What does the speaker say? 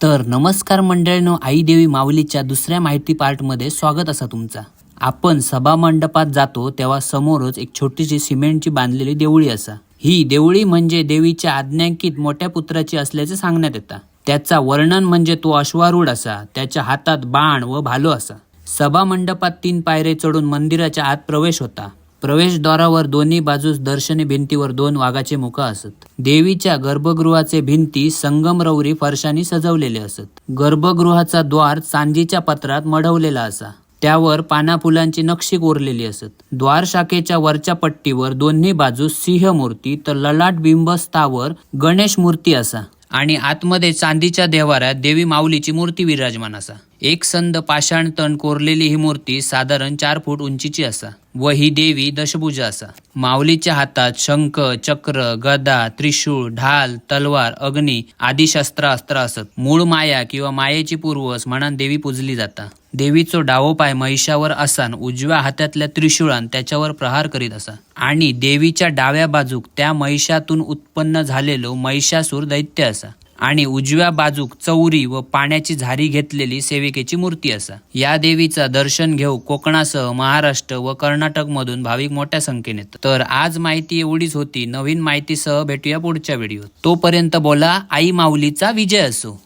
तर नमस्कार मंडळींनो, आई देवी माऊलीच्या दुसऱ्या माहिती पार्टमध्ये स्वागत असा तुमचा। आपण सभा मंडपात जातो तेव्हा समोरच एक छोटीशी सिमेंटची बांधलेली देवळी असा। ही देवळी म्हणजे देवीच्या आज्ञांकित मोठ्या पुत्राची असल्याचे सांगण्यात येतं। त्याचा वर्णन म्हणजे तो अश्वारूढ असा, त्याच्या हातात बाण व भालो असा। सभा मंडपात 3 पायरे चढून मंदिराच्या आत प्रवेश होता। प्रवेशद्वारावर दोन्ही बाजूस दर्शनी भिंतीवर 2 वाघाचे मुख असत। देवीच्या गर्भगृहाचे भिंती संगमरवरी फरशांनी सजवलेले असत। गर्भगृहाचा द्वार चांदीच्या पत्रात मढवलेला असा, त्यावर पाना फुलांची नक्षी कोरलेली असत। द्वार शाखेच्या वरच्या पट्टीवर दोन्ही बाजूस सिंह मूर्ती तर ललाट बिंबस्थावर गणेश मूर्ती असा आणि आतमध्ये चांदीच्या देव्हाऱ्यात देवी माऊलीची मूर्ती विराजमान असा। एक संद पाषाण तण कोरलेली ही मूर्ती साधारण 4 फूट उंचीची असा व ही देवी दशभुजा असा। माऊलीच्या हातात शंख, चक्र, गदा, त्रिशूळ, ढाल, तलवार, अग्नी आदी अस्त्र असत। मूळ माया किंवा मायेची पूर्वस म्हणून देवी पूजली जाता। देवीचो डावो पाय महिषावर असान उजव्या हातातल्या त्रिशूळान त्याच्यावर प्रहार करीत असा आणि देवीच्या डाव्या बाजूक त्या महिषातून उत्पन्न झालेलो महिषासूर दैत्य असा आणि उजव्या बाजूक चौरी व पाण्याची झारी घेतलेली सेविकेची मूर्ती असा। या देवीचा दर्शन घेऊ कोकणासह महाराष्ट्र व कर्नाटक मधून भाविक मोठ्या संख्येने येतात। तर आज माहिती एवढीच होती। नवीन माहितीसह भेटूया पुढच्या व्हिडिओत। तोपर्यंत बोला आई माऊलीचा विजय असो।